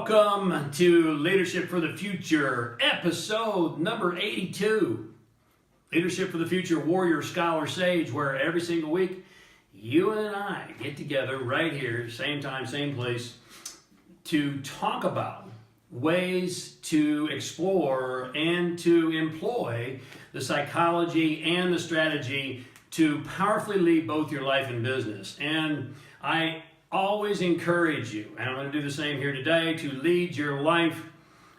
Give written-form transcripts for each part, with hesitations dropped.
Welcome to Leadership for the Future, episode number 82. Leadership for the Future, warrior, scholar, sage, where every single week you and I get together right here, same time, same place, to talk about ways to explore and to employ the psychology and the strategy to powerfully lead both your life and business. And I always encourage you, and I'm going to do the same here today, to lead your life,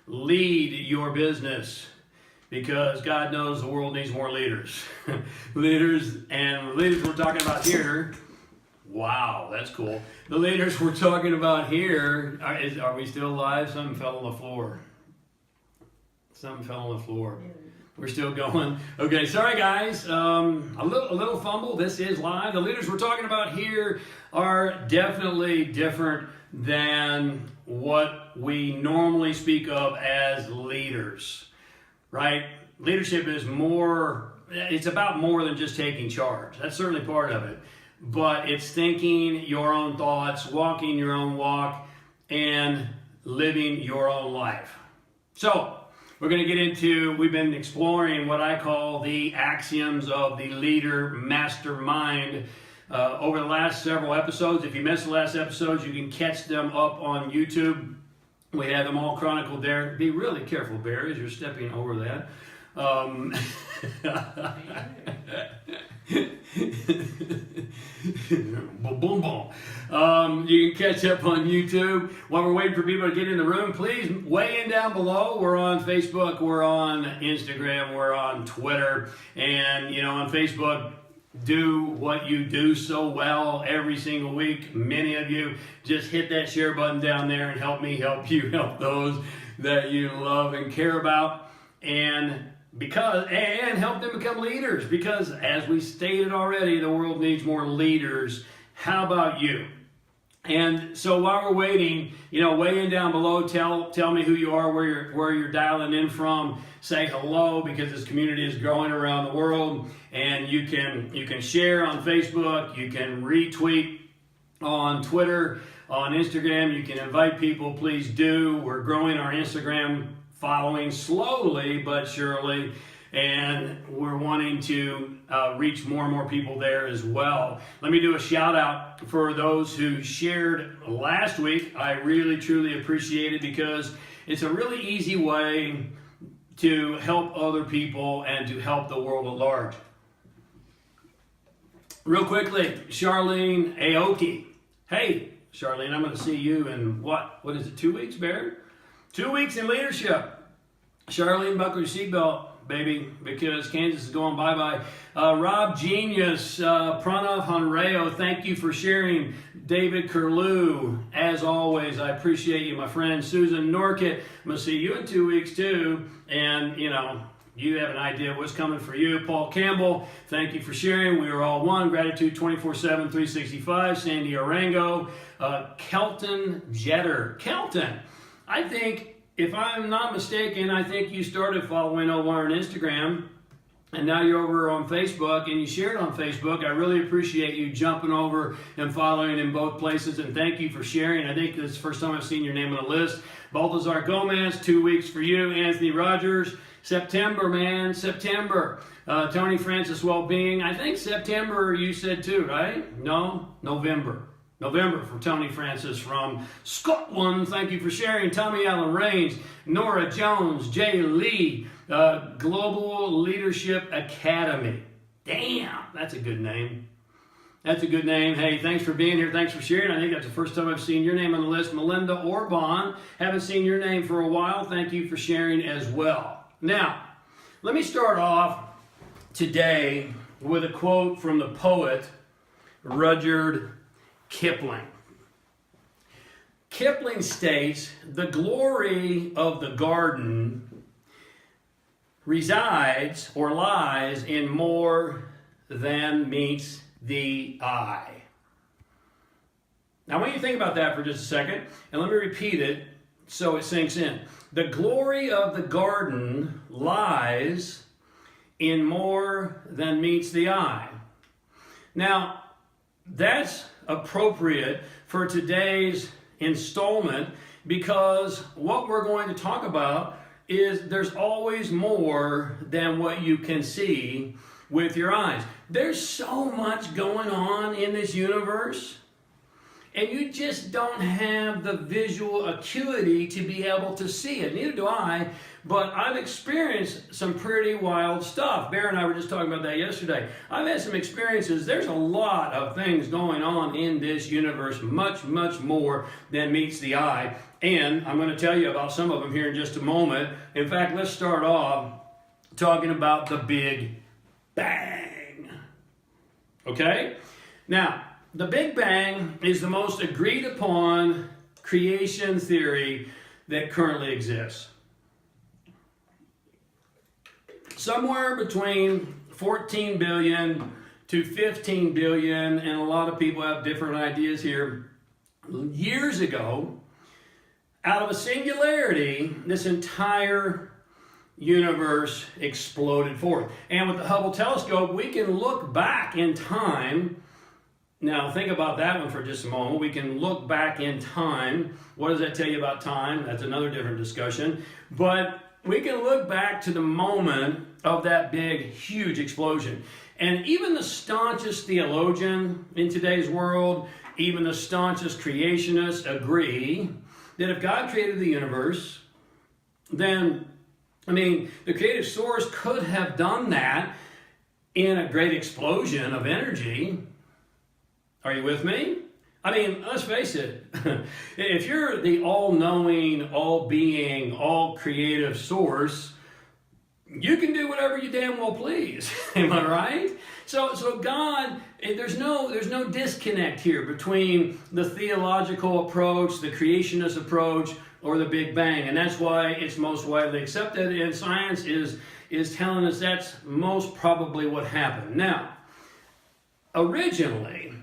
lead your business, because God knows the world needs more leaders. Leaders we're talking about here, wow, that's cool. The leaders we're talking about here, are we still alive? Something fell on the floor. Something fell on the floor. We're still going. Okay, sorry guys, a little fumble. This is live. The leaders we're talking about here are definitely different than what we normally speak of as leaders, right? Leadership is more, it's about more than just taking charge. That's certainly part of it. But it's thinking your own thoughts, walking your own walk, and living your own life. So, we're going to get into, we've been exploring what I call the axioms of the leader mastermind over the last several episodes. If you missed the last episodes, you can catch them up on YouTube. We have them all chronicled there. Be really careful, Barry, as you're stepping over that. Boom, boom, boom. You can catch up on YouTube. While we're waiting for people to get in the room, please weigh in down below. We're on Facebook, we're on Instagram, we're on Twitter. And, on Facebook, do what you do so well every single week. Many of you just hit that share button down there and help me help you help those that you love and care about. And help them become leaders, because as we stated already, the world needs more leaders. How about you? And so while we're waiting, weigh in down below, tell me who you are, where you're dialing in from, say hello, because this community is growing around the world. And you can share on Facebook, you can retweet on Twitter, on Instagram, you can invite people, please do. We're growing our Instagram following slowly but surely, and we're wanting to reach more and more people there as well. Let me do a shout out for those who shared last week. I really truly appreciate it, because it's a really easy way to help other people and to help the world at large. Real quickly, Charlene Aoki. Hey, Charlene, I'm going to see you in what is it, 2 weeks, Barry? 2 weeks in leadership. Charlene, buckle your seatbelt, baby, because Kansas is going bye-bye. Rob Genius, Pranav Hanreo, thank you for sharing. David Curlew, as always, I appreciate you, my friend. Susan Norkett, I'm going to see you in 2 weeks too. And, you have an idea of what's coming for you. Paul Campbell, thank you for sharing. We are all one. Gratitude 24/7, 365. Sandy Arango. Kelton Jetter. Kelton, I think, if I'm not mistaken, I think you started following over on Instagram, and now you're over on Facebook, and you shared on Facebook. I really appreciate you jumping over and following in both places, and thank you for sharing. I think this is the first time I've seen your name on the list. Balthazar Gomez, 2 weeks for you. Anthony Rogers, September, man, September. Tony Francis Wellbeing, I think September you said too, right? No, November. November for Tony Francis from Scotland. Thank you for sharing. Tommy Allen Rains, Nora Jones, Jay Lee, Global Leadership Academy. Damn, that's a good name. That's a good name. Hey, thanks for being here. Thanks for sharing. I think that's the first time I've seen your name on the list. Melinda Orban, haven't seen your name for a while. Thank you for sharing as well. Now, let me start off today with a quote from the poet Rudyard Kipling. Kipling states, "The glory of the garden resides or lies in more than meets the eye." Now, I want you to think about that for just a second, and let me repeat it so it sinks in. The glory of the garden lies in more than meets the eye. Now, that's appropriate for today's installment because what we're going to talk about is there's always more than what you can see with your eyes. There's so much going on in this universe, and you just don't have the visual acuity to be able to see it. Neither do I, but I've experienced some pretty wild stuff. Bear and I were just talking about that yesterday. I've had some experiences. There's a lot of things going on in this universe, much, much more than meets the eye. And I'm going to tell you about some of them here in just a moment. In fact, let's start off talking about the Big Bang. Okay? Now, the Big Bang is the most agreed upon creation theory that currently exists. Somewhere between 14 billion to 15 billion, and a lot of people have different ideas here. Years ago, out of a singularity, this entire universe exploded forth. And with the Hubble telescope, we can look back in time. Now, think about that one for just a moment. We can look back in time. What does that tell you about time? That's another different discussion. But we can look back to the moment of that big, huge explosion. And even the staunchest theologian in today's world, even the staunchest creationists agree that if God created the universe, then, the creative source could have done that in a great explosion of energy. Are you with me? Let's face it. If you're the all-knowing, all-being, all-creative source, you can do whatever you damn well please. Am I right? So God, there's no disconnect here between the theological approach, the creationist approach, or the Big Bang. And that's why it's most widely accepted, and science is telling us that's most probably what happened. Now, originally,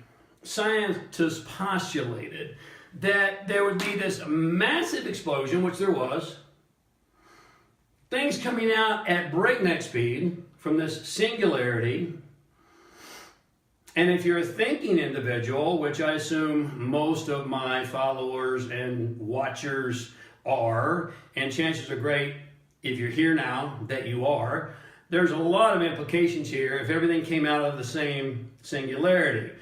scientists postulated that there would be this massive explosion, which there was, things coming out at breakneck speed from this singularity. And if you're a thinking individual, which I assume most of my followers and watchers are, and chances are great if you're here now that you are, there's a lot of implications here if everything came out of the same singularity.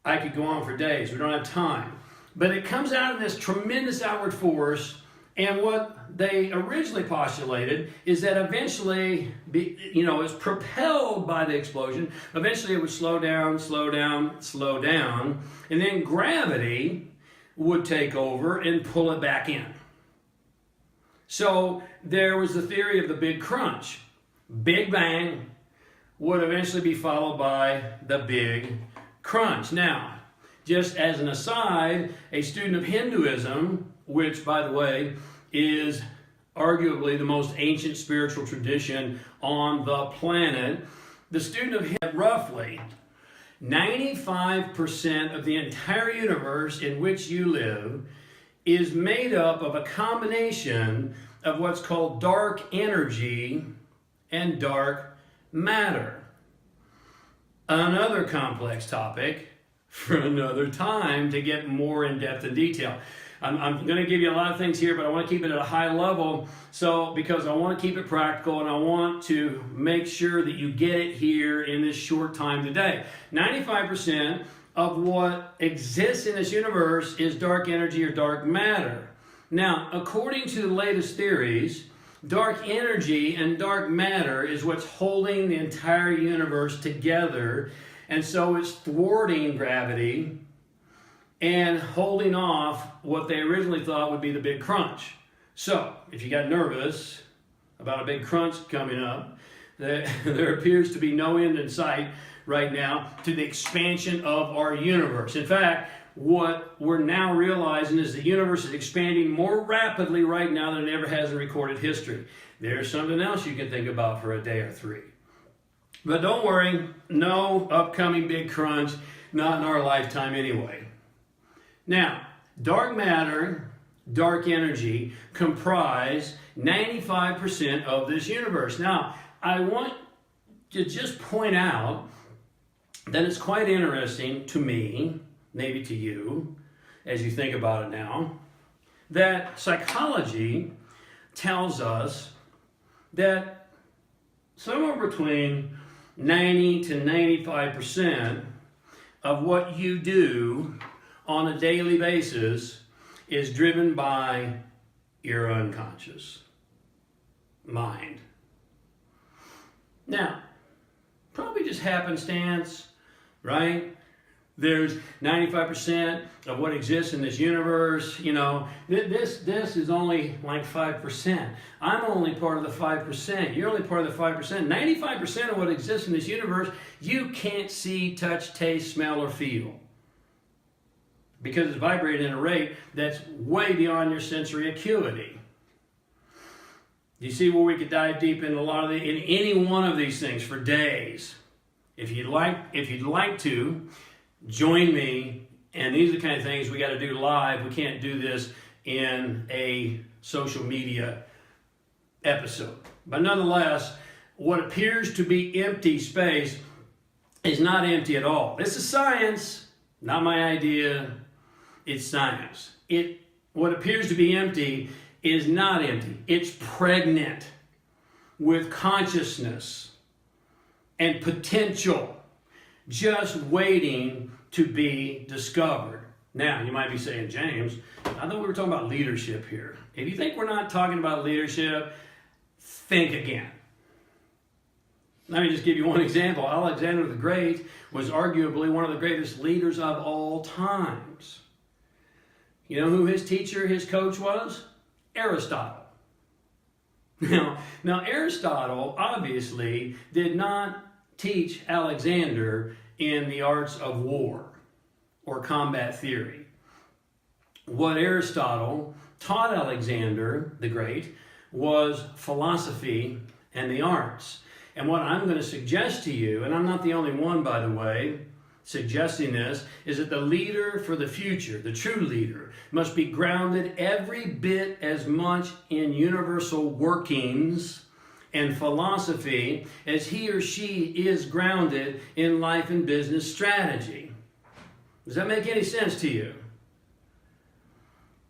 I could go on for days. We don't have time. But it comes out of this tremendous outward force, and what they originally postulated is that eventually, it's propelled by the explosion. Eventually it would slow down, and then gravity would take over and pull it back in. So there was the theory of the Big Crunch. Big Bang would eventually be followed by the Big Crunch. Now, just as an aside, a student of Hinduism, which, by the way, is arguably the most ancient spiritual tradition on the planet, the student of Hinduism, roughly 95% of the entire universe in which you live is made up of a combination of what's called dark energy and dark matter. Another complex topic for another time to get more in depth and detail. I'm going to give you a lot of things here, but I want to keep it at a high level, because I want to keep it practical, and I want to make sure that you get it here in this short time today. 95% of what exists in this universe is dark energy or dark matter. Now, according to the latest theories, dark energy and dark matter is what's holding the entire universe together, and so it's thwarting gravity and holding off what they originally thought would be the Big Crunch. So, if you got nervous about a big crunch coming up, there appears to be no end in sight right now to the expansion of our universe. In fact, what we're now realizing is the universe is expanding more rapidly right now than it ever has in recorded history. There's something else you can think about for a day or three. But don't worry, no upcoming big crunch, not in our lifetime anyway. Now, dark matter, dark energy comprise 95% of this universe. Now, I want to just point out that it's quite interesting to me, maybe to you, as you think about it now, that psychology tells us that somewhere between 90 to 95% of what you do on a daily basis is driven by your unconscious mind. Now, probably just happenstance, right? There's 95% of what exists in this universe. You know, this is only like 5%. I'm only part of the 5%. You're only part of the 5%. 95% of what exists in this universe, you can't see, touch, taste, smell, or feel. Because it's vibrating at a rate that's way beyond your sensory acuity. You see where we could dive deep in in any one of these things for days. If you'd like to, join me, and these are the kind of things we got to do live. We can't do this in a social media episode. But nonetheless, what appears to be empty space is not empty at all. This is science, not my idea. It's science. What appears to be empty is not empty. It's pregnant with consciousness and potential, just waiting to be discovered. Now, you might be saying, James, I thought we were talking about leadership here. If you think we're not talking about leadership, think again. Let me just give you one example. Alexander the Great was arguably one of the greatest leaders of all times. You know who his teacher, his coach was? Aristotle. Now Aristotle obviously did not teach Alexander in the arts of war or combat theory. What Aristotle taught Alexander the Great was philosophy and the arts. And what I'm going to suggest to you, and I'm not the only one, by the way, suggesting this, is that the leader for the future, the true leader, must be grounded every bit as much in universal workings and philosophy as he or she is grounded in life and business strategy. Does that make any sense to you?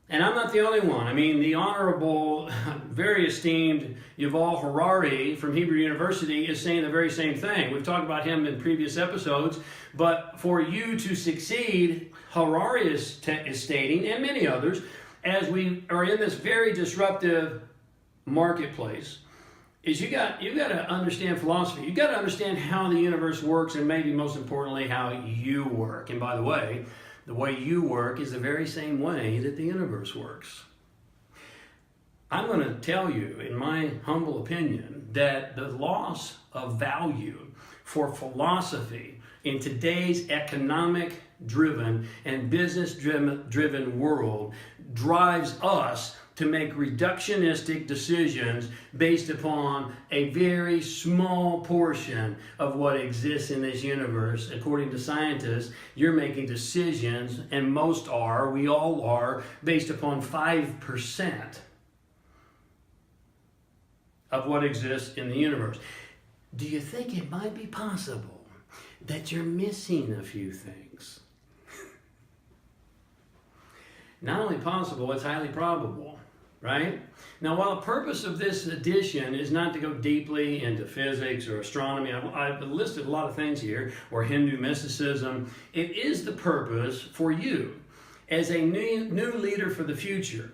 And I'm not the only one. I mean, the Honorable, very esteemed Yuval Harari from Hebrew University is saying the very same thing. We've talked about him in previous episodes, but for you to succeed, Harari is stating, and many others, as we are in this very disruptive marketplace, is you got to understand philosophy. You got to understand how the universe works, and maybe most importantly, how you work. And by the way you work is the very same way that the universe works. I'm going to tell you, in my humble opinion, that the loss of value for philosophy in today's economic-driven and business-driven world drives us to make reductionistic decisions based upon a very small portion of what exists in this universe. According to scientists, you're making decisions, and we all are, based upon 5% of what exists in the universe. Do you think it might be possible that you're missing a few things? Not only possible, it's highly probable. Right? Now, while the purpose of this edition is not to go deeply into physics or astronomy, I've listed a lot of things here, or Hindu mysticism, it is the purpose for you, as a new leader for the future,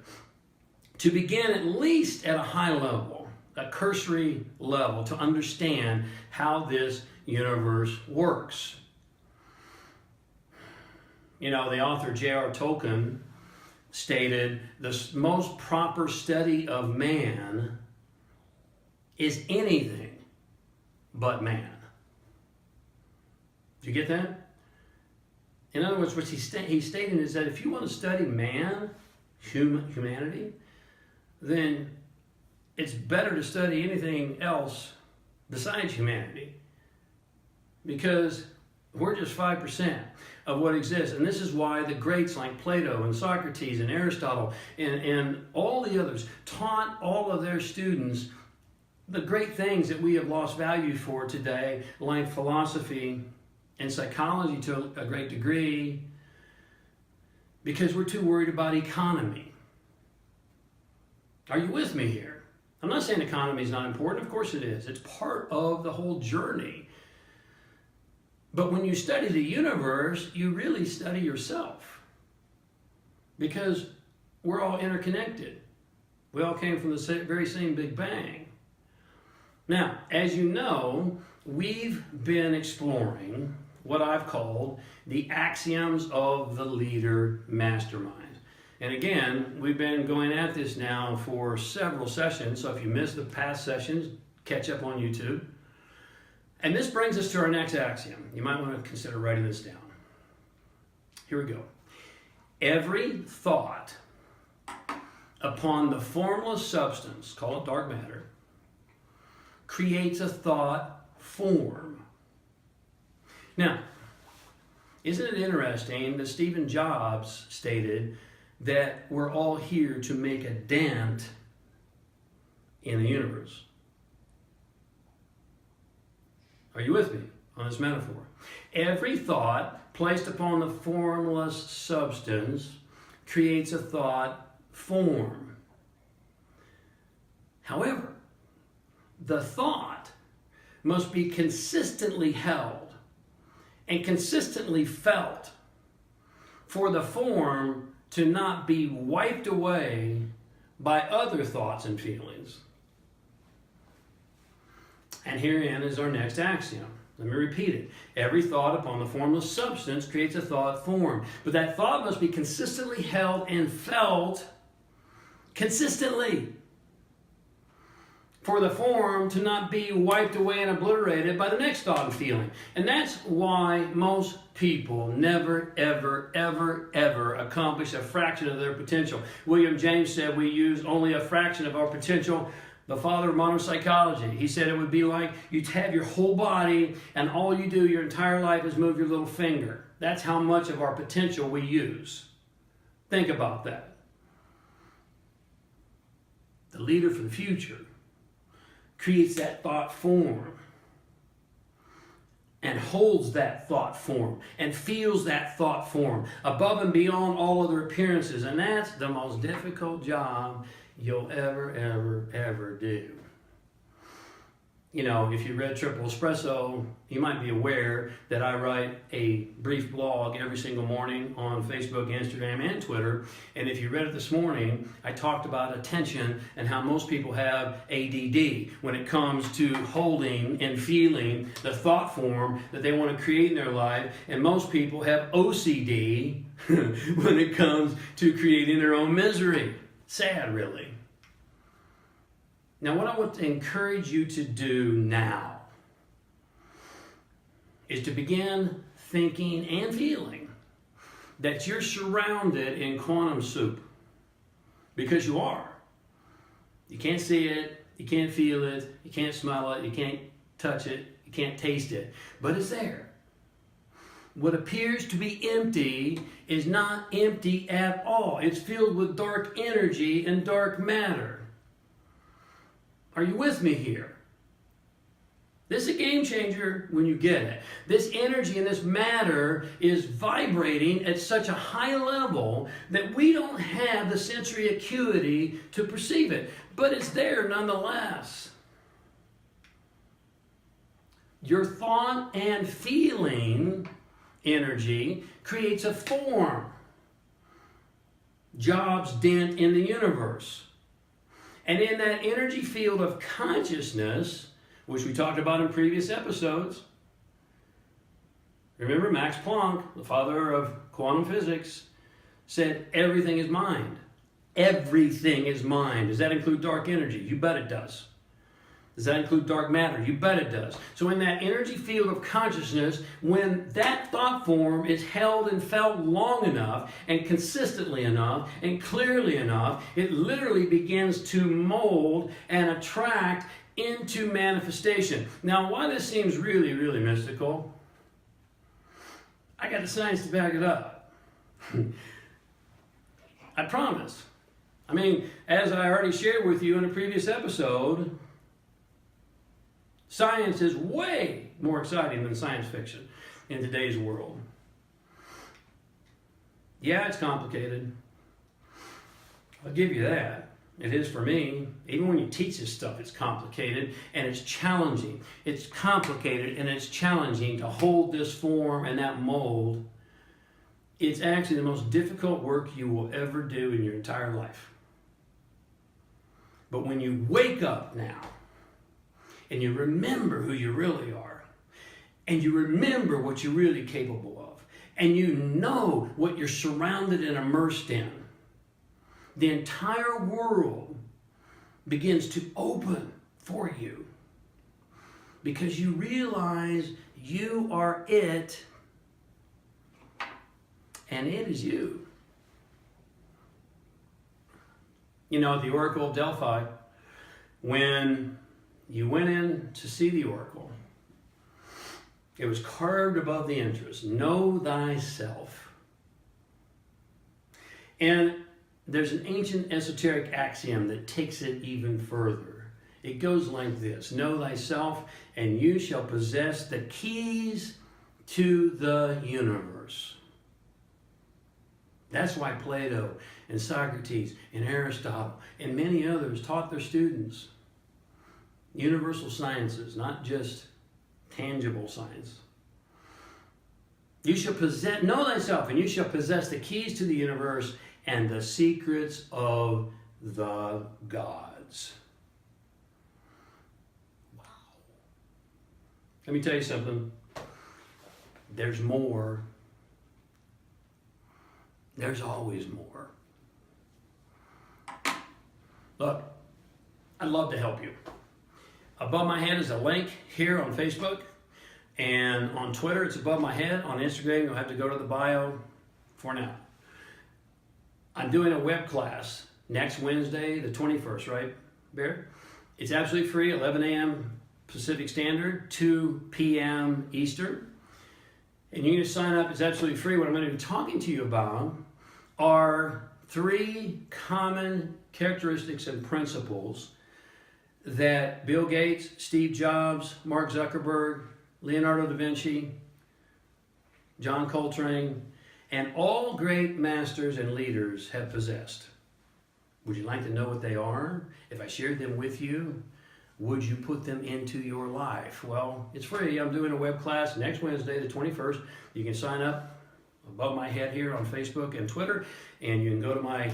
to begin at least at a high level, a cursory level, to understand how this universe works. You know, the author J.R. Tolkien stated, the most proper study of man is anything but man. Do you get that? In other words, what he's stating is that if you want to study man, humanity, then it's better to study anything else besides humanity, because we're just 5% of what exists. And this is why the greats like Plato and Socrates and Aristotle and all the others taught all of their students the great things that we have lost value for today, like philosophy and psychology to a great degree, because we're too worried about economy. Are you with me here? I'm not saying economy is not important. Of course it is. It's part of the whole journey. But when you study the universe, you really study yourself. Because we're all interconnected. We all came from the very same Big Bang. Now, as you know, we've been exploring what I've called the axioms of the leader mastermind. And again, we've been going at this now for several sessions, so if you missed the past sessions, catch up on YouTube. And this brings us to our next axiom. You might want to consider writing this down. Here we go. Every thought upon the formless substance, call it dark matter, creates a thought form. Now, isn't it interesting that Stephen Jobs stated that we're all here to make a dent in the universe? Are you with me on this metaphor? Every thought placed upon the formless substance creates a thought form. However, the thought must be consistently held and consistently felt for the form to not be wiped away by other thoughts and feelings. And herein is our next axiom. Let me repeat it. Every thought upon the formless substance creates a thought form. But that thought must be consistently held and felt consistently for the form to not be wiped away and obliterated by the next thought and feeling. And that's why most people never, ever, ever, ever accomplish a fraction of their potential. William James said we use only a fraction of our potential. The father of modern psychology, he said it would be like you have your whole body and all you do your entire life is move your little finger. That's how much of our potential we use. Think about that. The leader for the future creates that thought form and holds that thought form and feels that thought form above and beyond all other appearances. And that's the most difficult job you'll ever do. You know, if you read Triple Espresso, you might be aware that I write a brief blog every single morning on Facebook, Instagram, and Twitter. And if you read it this morning, I talked about attention and how most people have ADD when it comes to holding and feeling the thought form that they want to create in their life. And most people have OCD when it comes to creating their own misery. Sad, really. Now, what I want to encourage you to do now is to begin thinking and feeling that you're surrounded in quantum soup. Because you are. You can't see it, you can't feel it, you can't smell it, you can't touch it, you can't taste it, but it's there. What appears to be empty is not empty at all. It's filled with dark energy and dark matter. Are you with me here? This is a game changer when you get it. This energy and this matter is vibrating at such a high level that we don't have the sensory acuity to perceive it. But it's there nonetheless. Your thought and feeling energy creates a form. Jobs dent in the universe. And in that energy field of consciousness, which we talked about in previous episodes, remember Max Planck, the father of quantum physics, said everything is mind. Everything is mind. Does that include dark energy? You bet it does. Does that include dark matter? You bet it does. So in that energy field of consciousness, when that thought form is held and felt long enough and consistently enough and clearly enough, it literally begins to mold and attract into manifestation. Now, why this seems really, really mystical, I got the science to back it up. I promise. I mean, as I already shared with you in a previous episode, science is way more exciting than science fiction in today's world. Yeah, it's complicated. I'll give you that. It is for me. Even when you teach this stuff, it's complicated and it's challenging. It's complicated and it's challenging to hold this form and that mold. It's actually the most difficult work you will ever do in your entire life. But when you wake up now and you remember who you really are, and you remember what you're really capable of, and you know what you're surrounded and immersed in, the entire world begins to open for you because you realize you are it and it is you. You know, at the Oracle of Delphi, when you went in to see the Oracle, it was carved above the entrance, know thyself. And there's an ancient esoteric axiom that takes it even further. It goes like this: know thyself, and you shall possess the keys to the universe. That's why Plato and Socrates and Aristotle and many others taught their students universal sciences, not just tangible science. You shall possess, know thyself, and you shall possess the keys to the universe and the secrets of the gods. Wow. Let me tell you something. There's more. There's always more. Look, I'd love to help you. Above my head is a link here on Facebook, and on Twitter it's above my head. On Instagram you'll have to go to the bio for now. I'm doing a web class next Wednesday, the 21st, right, Bear? It's absolutely free, 11 a.m. Pacific Standard, 2 p.m. Eastern. And you can sign up, it's absolutely free. What I'm going to be talking to you about are 3 common characteristics and principles that Bill Gates, Steve Jobs, Mark Zuckerberg, Leonardo da Vinci, John Coltrane, and all great masters and leaders have possessed. Would you like to know what they are? If I shared them with you, would you put them into your life? Well, it's free. I'm doing a web class next Wednesday, the 21st. You can sign up above my head here on Facebook and Twitter, and you can go to my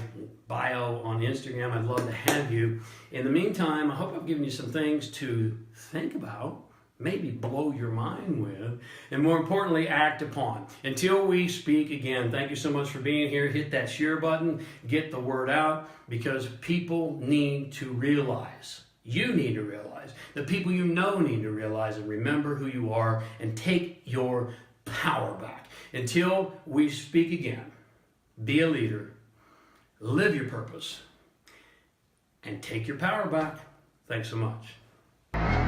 bio on Instagram. I'd love to have you. In the meantime, I hope I've given you some things to think about, maybe blow your mind with, and more importantly, act upon. Until we speak again, thank you so much for being here. Hit that share button, get the word out, because people need to realize, you need to realize, the people you know need to realize and remember who you are and take your power back. Until we speak again, be a leader, live your purpose, and take your power back. Thanks so much.